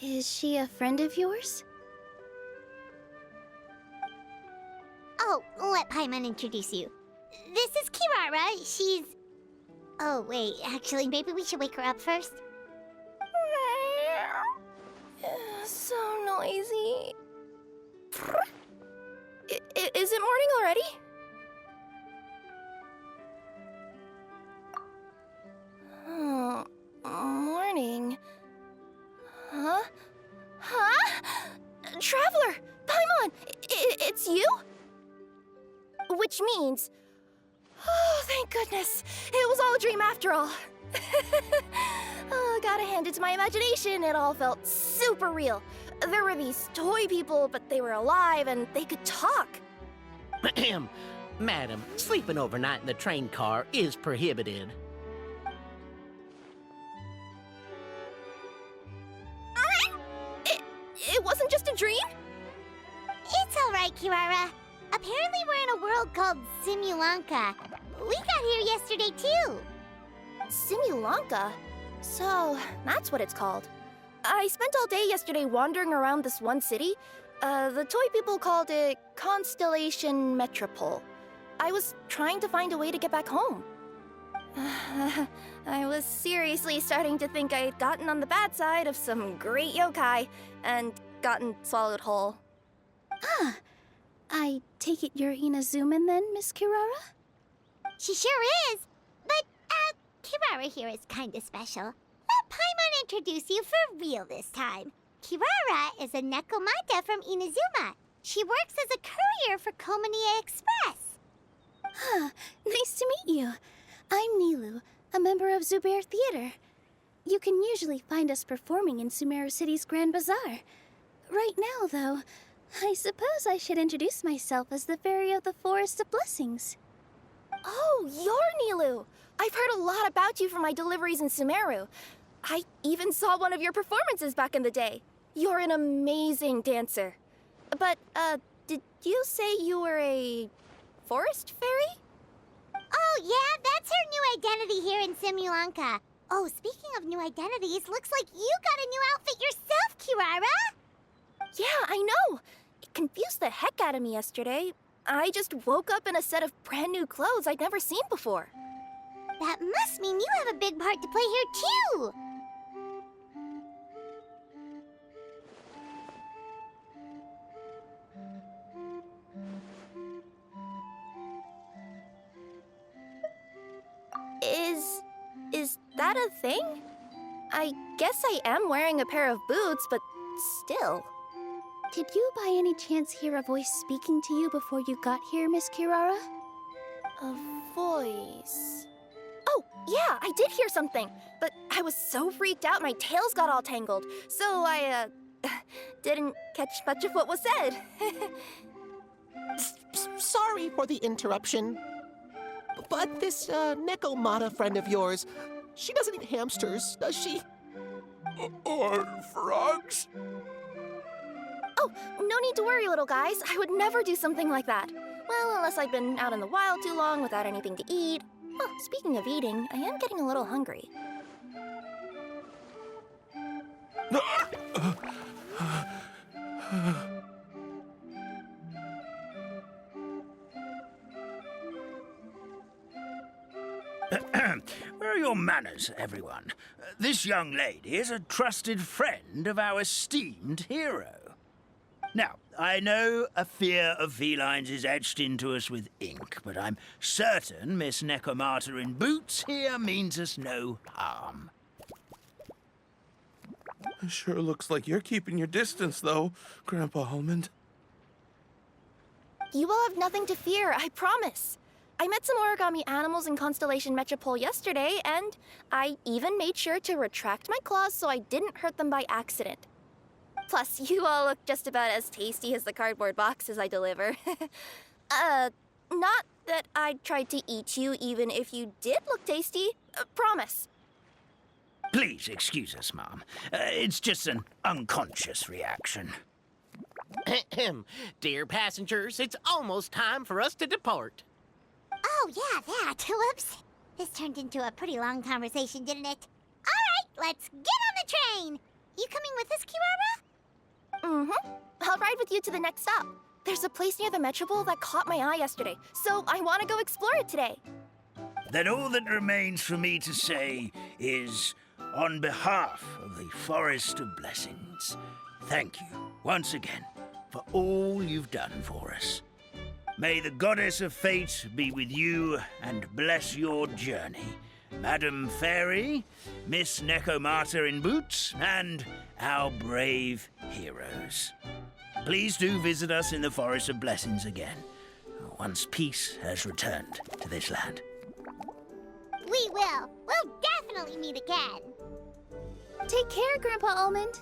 Is she a friend of yours? Oh, let Paimon introduce you. This is Kirara. She's... Oh, wait. Actually, maybe we should wake her up first. So noisy. Is it morning already? Oh, morning. Huh? Huh? Traveler! Paimon! It's you? Which means... Oh, thank goodness. It was all a dream after all. Oh, gotta hand it to my imagination. It all felt super real. There were these toy people, but they were alive and they could talk. Madam, sleeping overnight in the train car is prohibited. It wasn't just a dream? It's all right, Kirara. Apparently we're in a world called Simulanka. We got here yesterday, too. Simulanka? So, that's what it's called. I spent all day yesterday wandering around this one city. The toy people called it Constellation Metropole. I was trying to find a way to get back home. I was seriously starting to think I'd gotten on the bad side of some great yokai and gotten swallowed whole. Ah, I take it you're Inazuman then, Miss Kirara? She sure is. But, Kirara here is kinda special. Let Paimon introduce you for real this time. Kirara is a Nekomata from Inazuma. She works as a courier for Komania Express. Huh, nice to meet you. I'm Nilu, a member of Zubair Theater. You can usually find us performing in Sumeru City's Grand Bazaar. Right now, though, I suppose I should introduce myself as the Fairy of the Forest of Blessings. Oh, you're Nilu! I've heard a lot about you from my deliveries in Sumeru. I even saw one of your performances back in the day. You're an amazing dancer. But, did you say you were a forest fairy? Oh, yeah, that's her new identity here in Simulanka. Oh, speaking of new identities, looks like you got a new outfit yourself, Kirara! Yeah, I know! It confused the heck out of me yesterday. I just woke up in a set of brand new clothes I'd never seen before. That must mean you have a big part to play here, too! Is that a thing? I guess I am wearing a pair of boots, but still. Did you by any chance hear a voice speaking to you before you got here, Miss Kirara? A voice... Oh, yeah, I did hear something, but I was so freaked out my tails got all tangled, so I, didn't catch much of what was said. Sorry for the interruption. But this, Nekomata friend of yours, she doesn't eat hamsters, does she? Or frogs? Oh, no need to worry, little guys. I would never do something like that. Well, unless I've been out in the wild too long without anything to eat. Oh, speaking of eating, I am getting a little hungry. Where are your manners, everyone? This young lady is a trusted friend of our esteemed hero. Now, I know a fear of felines is etched into us with ink, but I'm certain Miss Nekomata in boots here means us no harm. Sure looks like you're keeping your distance, though, Grandpa Almond. You will have nothing to fear, I promise. I met some origami animals in Constellation Metropole yesterday, and I even made sure to retract my claws so I didn't hurt them by accident. Plus, you all look just about as tasty as the cardboard boxes I deliver. Not that I tried to eat you even if you did look tasty. Promise. Please excuse us, Mom. It's just an unconscious reaction. Dear passengers, it's almost time for us to depart. Oh, yeah, that. Whoops. This turned into a pretty long conversation, didn't it? All right, let's get on the train. You coming with us, Kirara? Mm-hmm. I'll ride with you to the next stop. There's a place near the Metropole that caught my eye yesterday, so I want to go explore it today. Then all that remains for me to say is, on behalf of the Forest of Blessings, thank you once again for all you've done for us. May the Goddess of Fate be with you and bless your journey. Madam Fairy, Miss Nekomata in boots, and our brave heroes. Please do visit us in the Forest of Blessings again, once peace has returned to this land. We will. We'll definitely meet again. Take care, Grandpa Almond.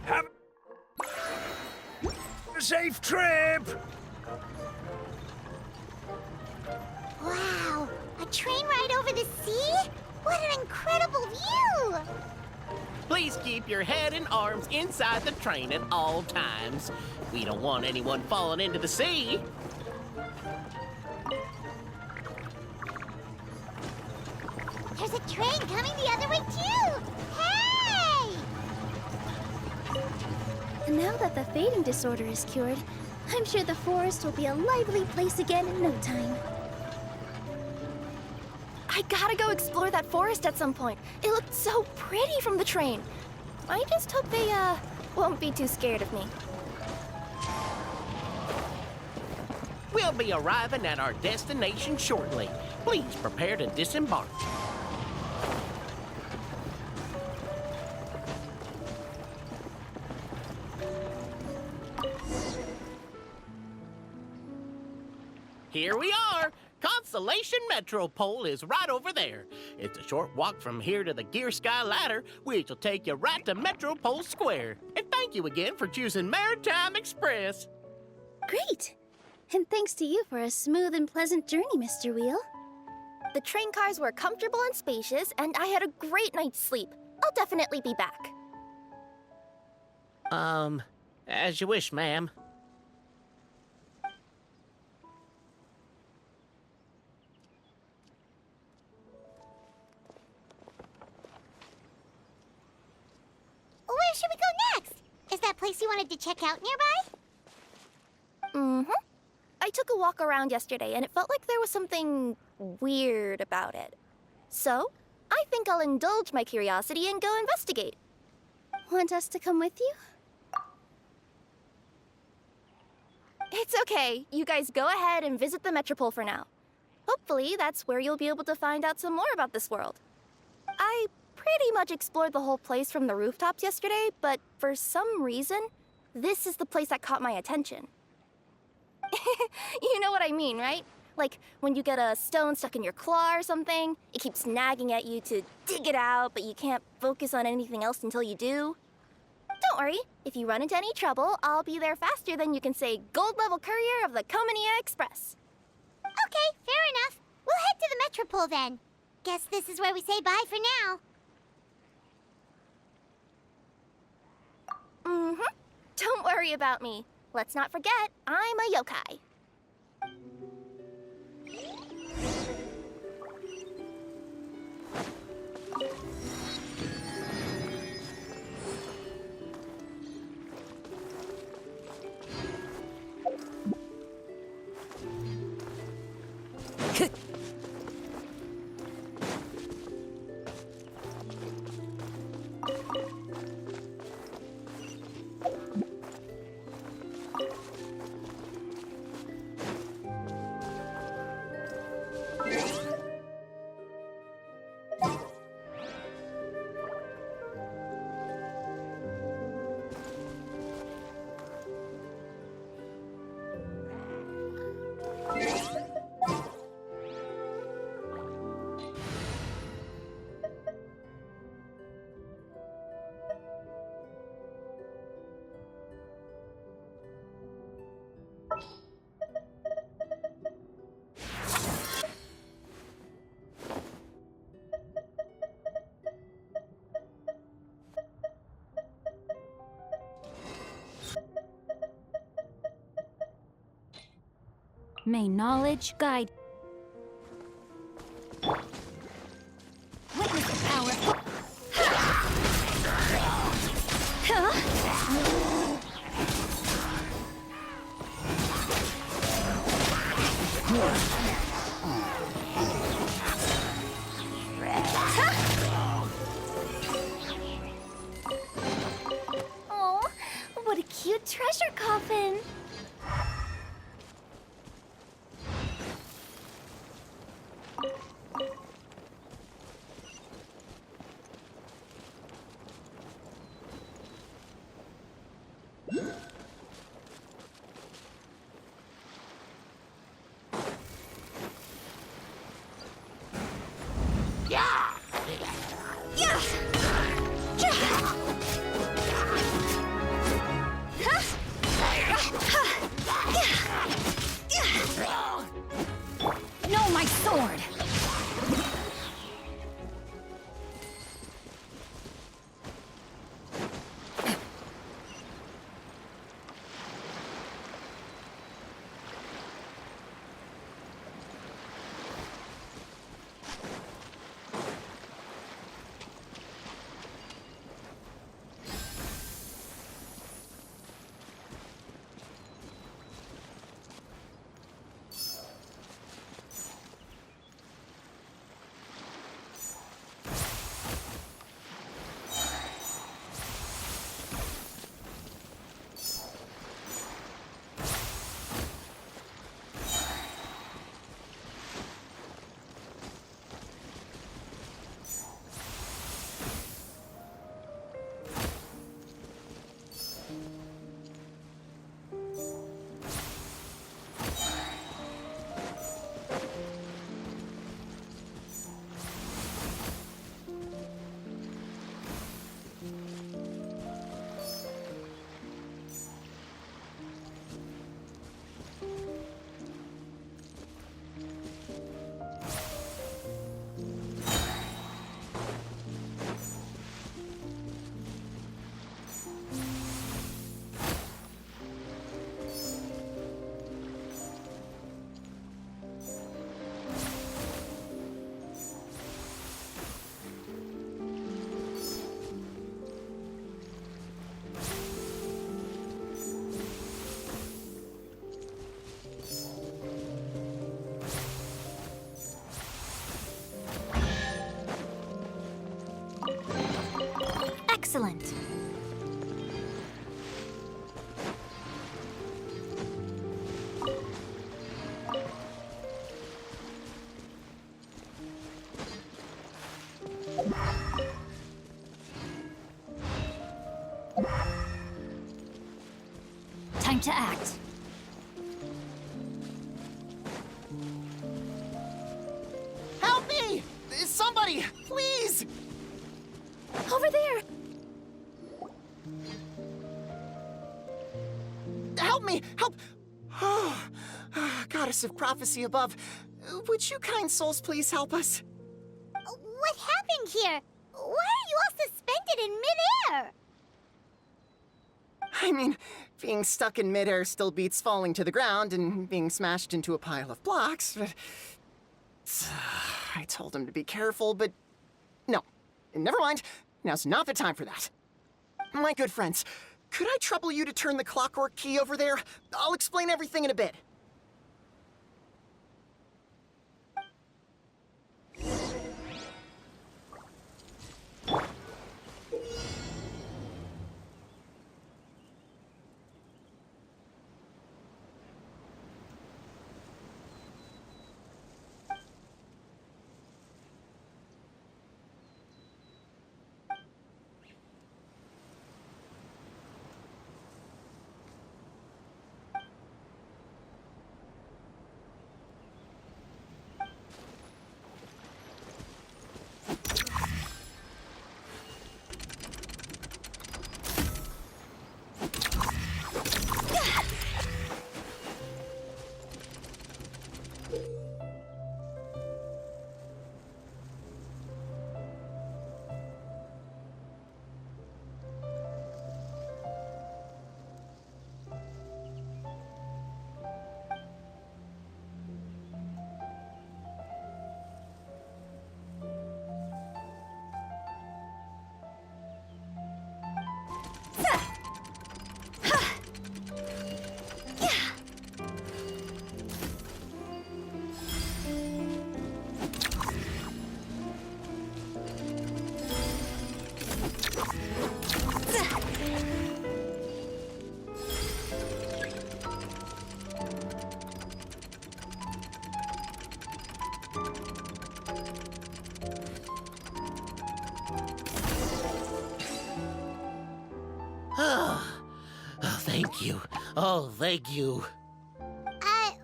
Have a safe trip! Wow, a train ride over the sea? What an incredible view! Please keep your head and arms inside the train at all times. We don't want anyone falling into the sea. There's a train coming the other way too! Hey! Now that the fading disorder is cured, I'm sure the forest will be a lively place again in no time. I gotta go explore that forest at some point. It looked so pretty from the train. I just hope they, won't be too scared of me. We'll be arriving at our destination shortly. Please prepare to disembark. Here we are. Constellation Metropole is right over there. It's a short walk from here to the Gear Sky Ladder, which will take you right to Metropole Square. And thank you again for choosing Maritime Express. Great! And thanks to you for a smooth and pleasant journey, Mr. Wheel. The train cars were comfortable and spacious, and I had a great night's sleep. I'll definitely be back. As you wish, ma'am. Where should we go next? Is that place you wanted to check out nearby? Mm-hmm. I took a walk around yesterday, and it felt like there was something weird about it. So, I think I'll indulge my curiosity and go investigate. Want us to come with you? It's okay. You guys go ahead and visit the Metropole for now. Hopefully, that's where you'll be able to find out some more about this world. I pretty much explored the whole place from the rooftops yesterday, but for some reason, this is the place that caught my attention. You know what I mean, right? Like when you get a stone stuck in your claw or something, it keeps nagging at you to dig it out, but you can't focus on anything else until you do. Don't worry, if you run into any trouble, I'll be there faster than you can say gold level courier of the Comania Express. Okay, fair enough. We'll head to the Metropole then. Guess this is where we say bye for now. Mm-hmm. Don't worry about me. Let's not forget, I'm a yokai. May knowledge guide. Witness the power. Aw, what a cute treasure coffin. No, my sword! Time to act. Help me! Somebody, please! Over there! Help me! Help! Oh, Goddess of Prophecy above, would you kind souls please help us? What happened here? Why are you all suspended in midair? I mean, being stuck in midair still beats falling to the ground and being smashed into a pile of blocks, but... I told him to be careful, but... No. Never mind. Now's not the time for that. My good friends, could I trouble you to turn the clockwork key over there? I'll explain everything in a bit. Thank you. Oh, thank you.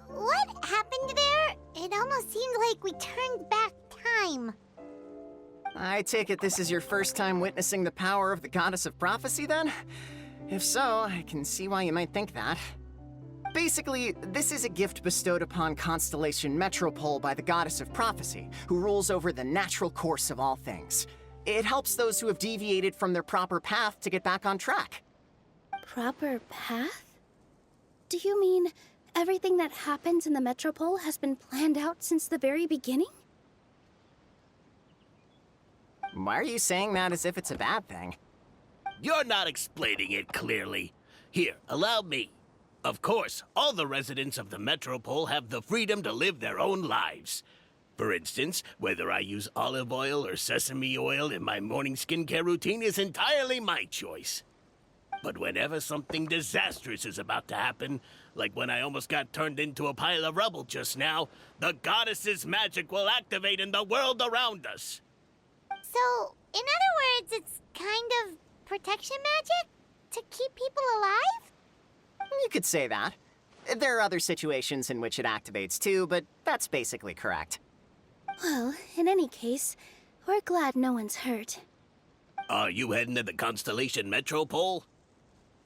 What happened there? It almost seemed like we turned back time. I take it this is your first time witnessing the power of the Goddess of Prophecy, then? If so, I can see why you might think that. Basically, this is a gift bestowed upon Constellation Metropole by the Goddess of Prophecy, who rules over the natural course of all things. It helps those who have deviated from their proper path to get back on track. Proper path? Do you mean everything that happens in the Metropole has been planned out since the very beginning? Why are you saying that as if it's a bad thing? You're not explaining it clearly. Here, allow me. Of course, all the residents of the Metropole have the freedom to live their own lives. For instance, whether I use olive oil or sesame oil in my morning skincare routine is entirely my choice. But whenever something disastrous is about to happen, like when I almost got turned into a pile of rubble just now, the goddess's magic will activate in the world around us. So, in other words, it's kind of protection magic? To keep people alive? You could say that. There are other situations in which it activates too, but that's basically correct. Well, in any case, we're glad no one's hurt. Are you heading to the Constellation Metropole?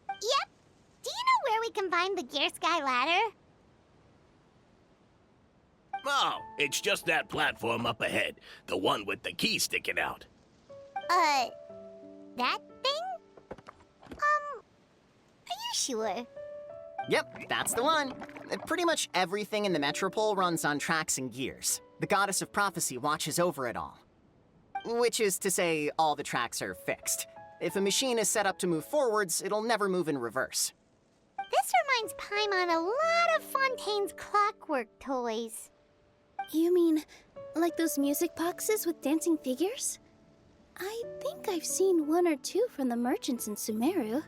Yep. Do you know where we can find the Gear Sky Ladder? Oh, it's just that platform up ahead. The one with the key sticking out. That thing? Are you sure? Yep, that's the one. Pretty much everything in the Metropole runs on tracks and gears. The Goddess of Prophecy watches over it all. Which is to say, all the tracks are fixed. If a machine is set up to move forwards, it'll never move in reverse. This reminds Paimon a lot of Fontaine's clockwork toys. You mean, like those music boxes with dancing figures? I think I've seen one or two from the merchants in Sumeru.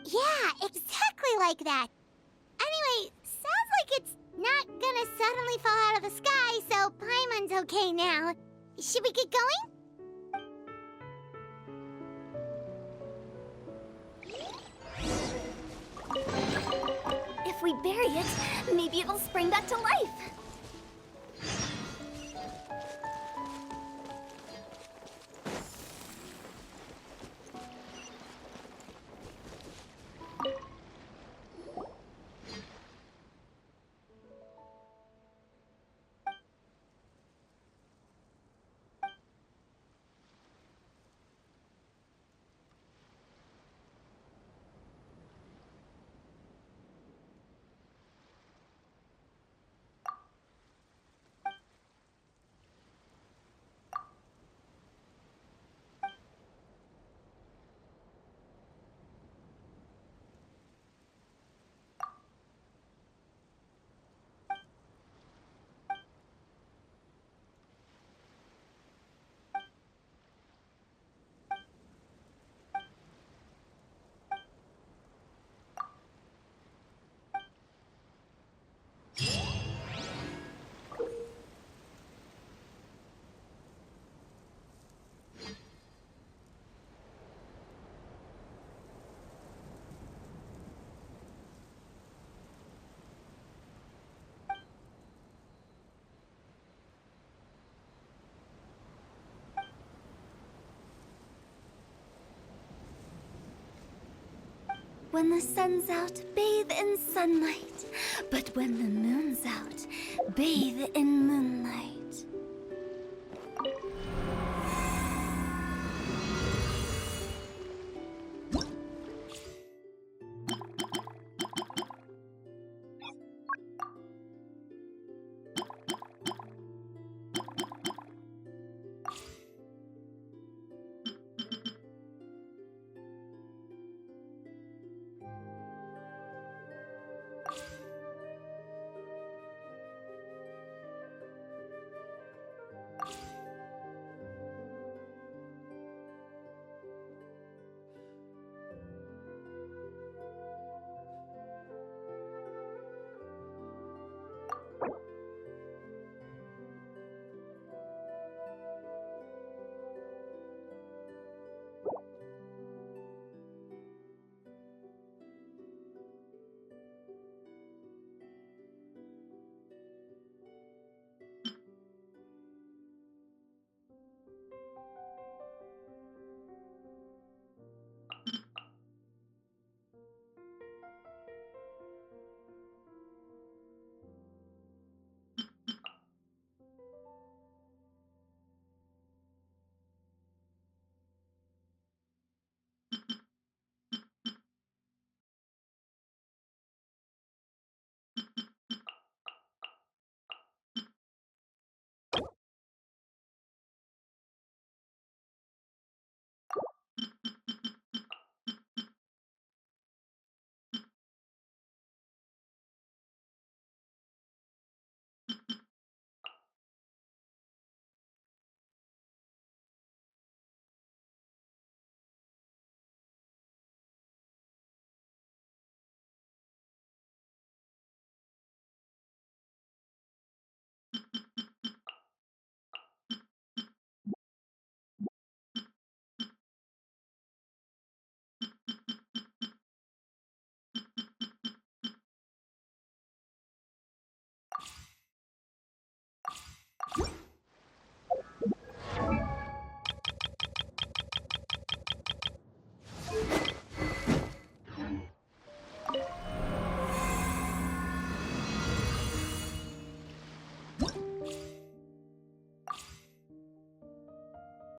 Yeah, exactly like that. Anyway, sounds like it's not gonna suddenly fall out of the sky, so Paimon's okay now. Should we get going? bury it, maybe it'll spring back to life. When the sun's out, bathe in sunlight. But when the moon's out, bathe in moonlight.